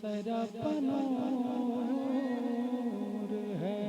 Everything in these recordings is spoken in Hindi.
सरपनूर है।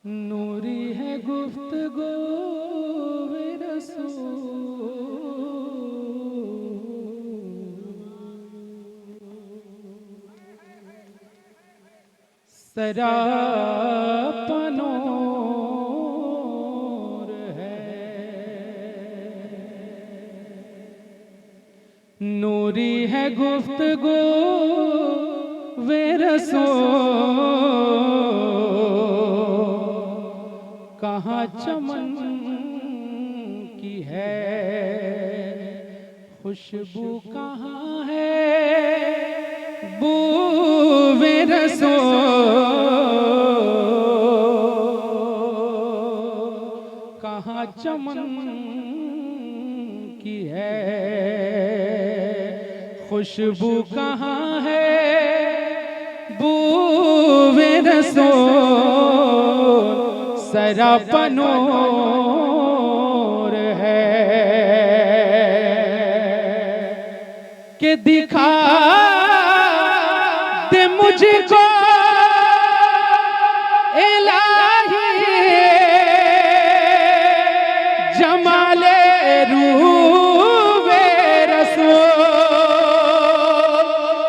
नूरी है गुफ्तगू सरापनूर है। नूरी है गुफ्तगू वे रसूल, कहाँ चमन की है खुशबू, कहाँ है बू वे रसूल, कहाँ चमन की है खुशबू, कहाँ है बू वे रसूल, सरापनूर है। कि दिखा दे मुझको इलाही जमाले रूबे रसूल,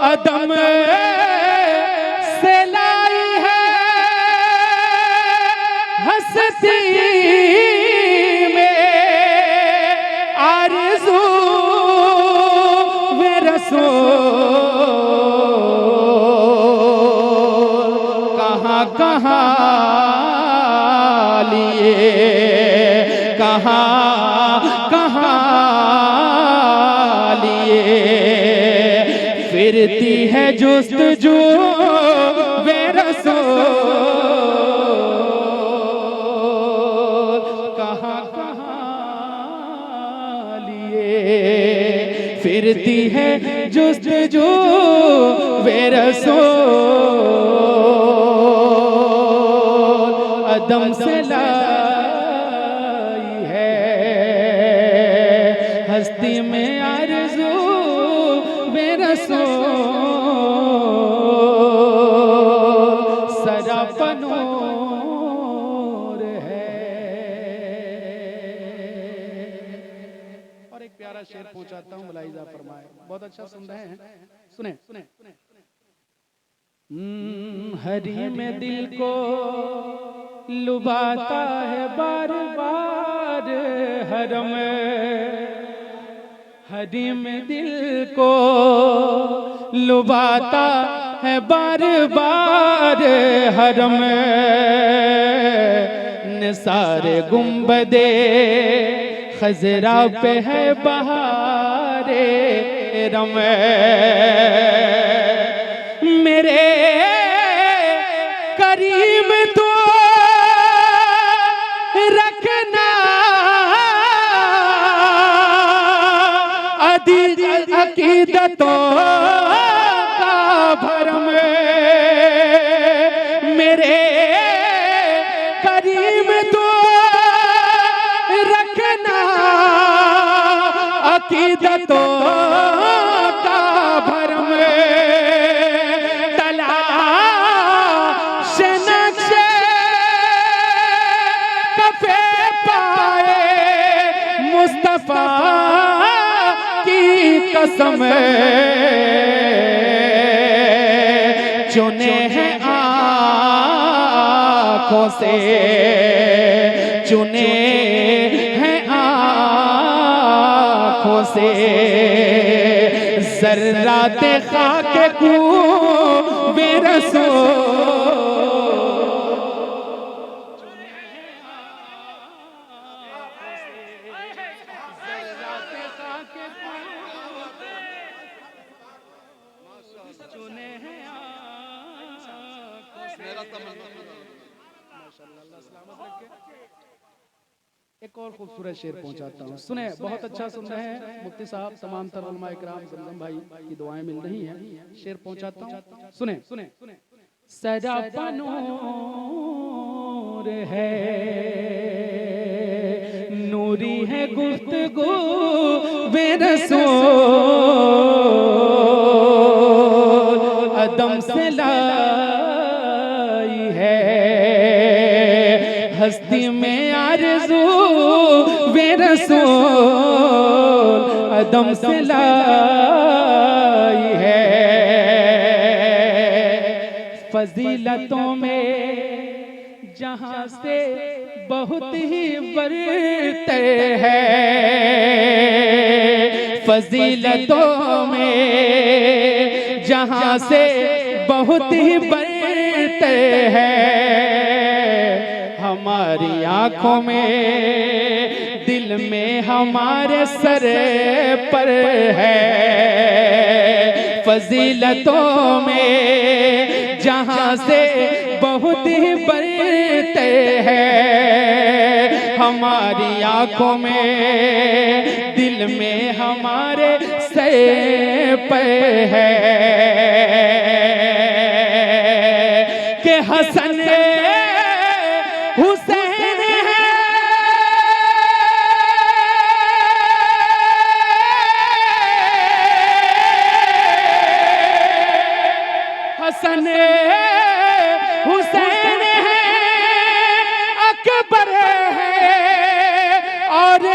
अदम से लाई है हस्ती में आरज़ू वे रसूल, कहाँ कहाँ लिए कहाँ कहाँ लिए फिरती है जुस्तजू वे रसूल, कहाँ कहाँ लिए फिरती है जुस्तजू वे रसूल, अदम से लाई है हस्ती में आरज़ू वे रसूल, सरापनूर है। और एक प्यारा शेर पहुंचाता हूं, मुलाहिजा फरमाए, बहुत अच्छा सुन रहे हैं, सुने सुने। हरी में दिल को लुभाता है बार बार हरम, हरी में दिल को लुभाता है बार बार हरम, निसारे गुंबदे खजरा पे है बहारे रम। मेरे करीम तो रखना अकीदतों का भरम, मेरे करीम तो रखना अकीदतों का भरम, तलाश नक्शे कफे पाए मुस्तफा की कसम, चुने हैं आँखों से चुने हैं आँखों से ज़र्राते खाके को वे रसूल, एक और खूबसूरत शेर पहुंचाता हूँ, सुने, बहुत अच्छा सुन रहे हैं मुफ्ती साहब, तमाम तर उलमा इकराम, ज़मज़म भाई की दुआएं मिल रही हैं। शेर पहुंचाता हूँ, सुने सुने। सरापनूर है नूर नूरी है गुफ्तगू वे रसूल अदम से लाई है हस्ती में आरज़ू वे रसूल अदम से लाई है। फजीलतों में जहाँ से बहुत ही बरतर है फजीलतों में जहाँ से बहुत ही बरतर है हमारी आँखों में दिल में हमारे सर पर है फजीलतों में जहाँ से बहुत ही बरतर है हमारी आँखों में दिल में हमारे सर पर है कि हसन हुसैन है हसन हुसैन है अकबर है और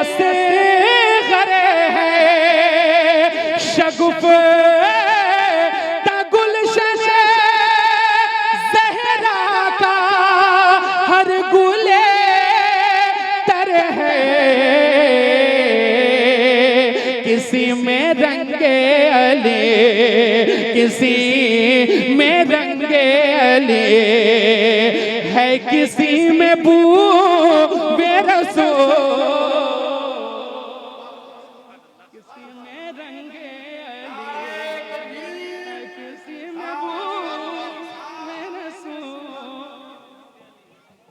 असगर है शगुफ गुलशन ज़हरा का हर गुले तर है किसी में रंगे अली किसी में रंगे अली है किसी में बू वे रसूल किसी में रंगे अली है किसी में बू वे रसूल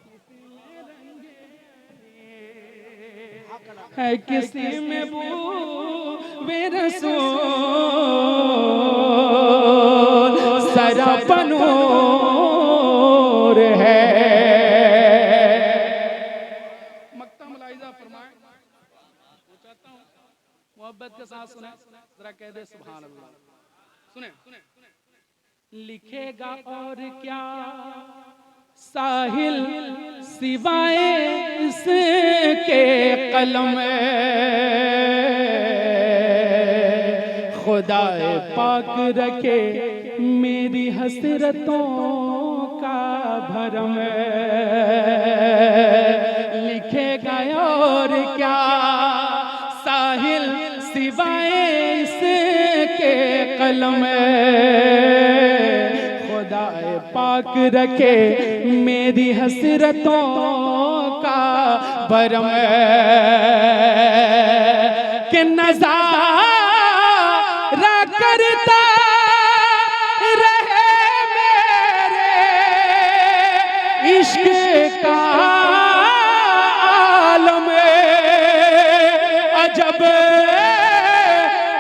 किसी में रंगे अली है किसी में बू वे रसूल सरापनूर है। मक्ता मुलाहिजा फरमाएं चाहता हूं मोहब्बत के साथ सुने जरा कह दे सुभान अल्लाह सुने लिखेगा और क्या साहिल सिवाए इसके कलम खुदाए पाक रखे मेरी हसरतों का भरम लिखेगा और क्या साहिल सिवाए इसके कलम खुदाए पाक रखे मेरी हसरतों का भरम कि नज़ारा करता रहे मेरे इश्क का आलम अजब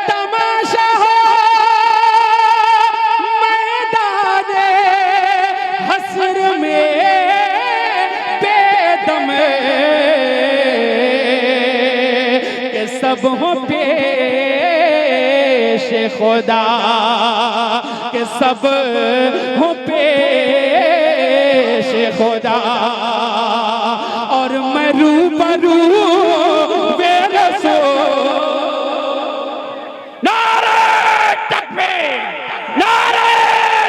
तमाशा हो मैदाने हस्र में बेदम के सब हो पेश खुदा के सब हो पेश खुदा और मैं रूबरू वे रसूल नारे तकबीर नारे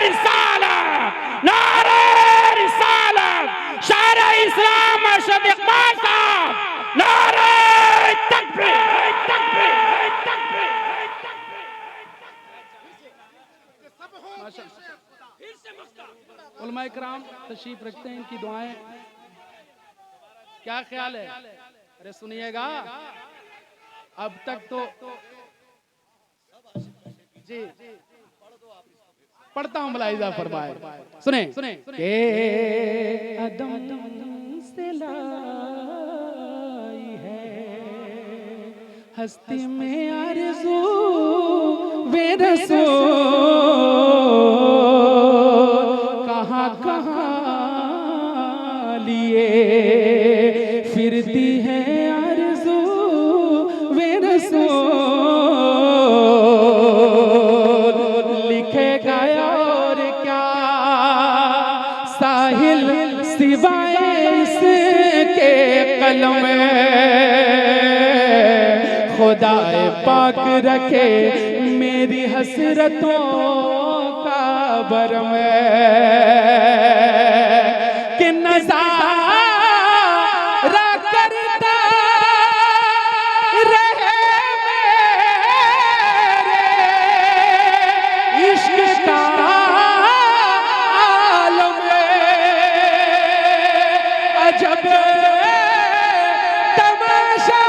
रिसालत नारे रिसालत शायर इस्लाम अरशद इकबाल साहब नारे तकबीर उलमाए किराम तशरीफ रखते हैं इनकी दुआएं क्या ख्याल है अरे सुनिएगा अब तक तो जी पढ़ता हूं मुलाहिजा फरमाए सुने के अदम से लाई है हस्ती में आरज़ू वे रसूल कहाँ कहाँ लिए फिरती है आरज़ू कलम खुदाए पाक रखे मेरी हसरतों का भरम कि नज़ारा करता रहे मेरे इश्क का आलम अजब तमाशा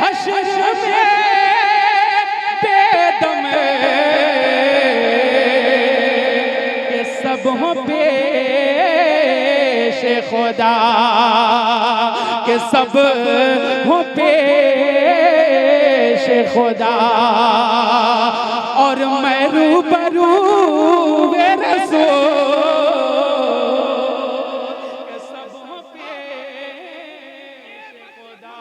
हश्र में बेदम के सब हो पेश खुदा के सब हो पेश खुदा और मैं रूबरू वे रसूल के सब हो पेश खुदा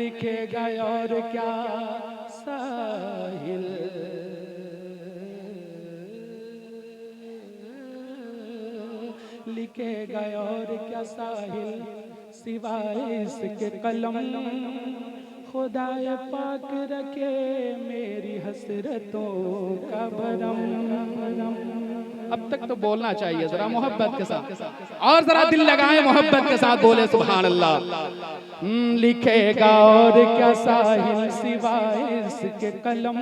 लिखेगा और क्या साहिल लिखेगा और क्या साहिल सिवाय इसके कलम खुदाए पाक रखे मेरी हसरतों का भरम। अब तक तो बोलना चाहिए जरा मोहब्बत के साथ और जरा दिल लगाएं मोहब्बत के साथ बोले सुभान अल्लाह। लिखेगा और क्या साहिल सिवाय इसके कलम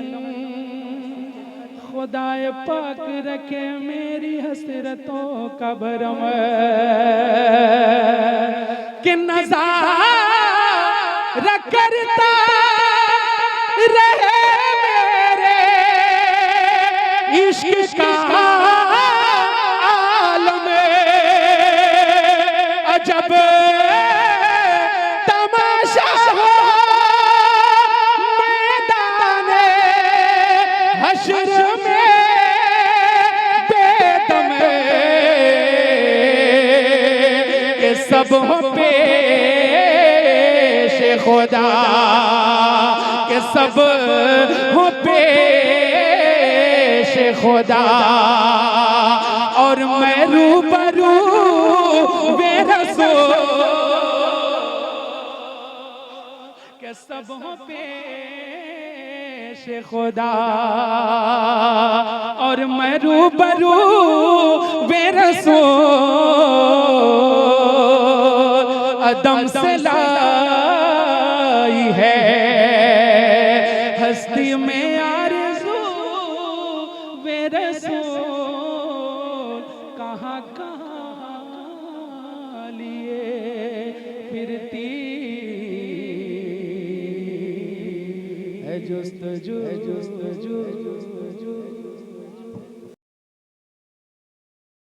खुदाए पाक रखे मेरी हसरतों का भरम कि नज़ारा करता रहे मेरे इश्क का आलम अजब तमाशा हो मैदान हश्र में बेदम के सब हो पेश खुदा के सब हो पेश खुदा और मैं रूबरू वे रसूल के सब हो पेश खुदा और मैं रूबरू वे रसूल अदम से लाई है हस्ती में आरज़ू वे रसूल कहाँ कहाँ लिए फिरती है जुस्तजू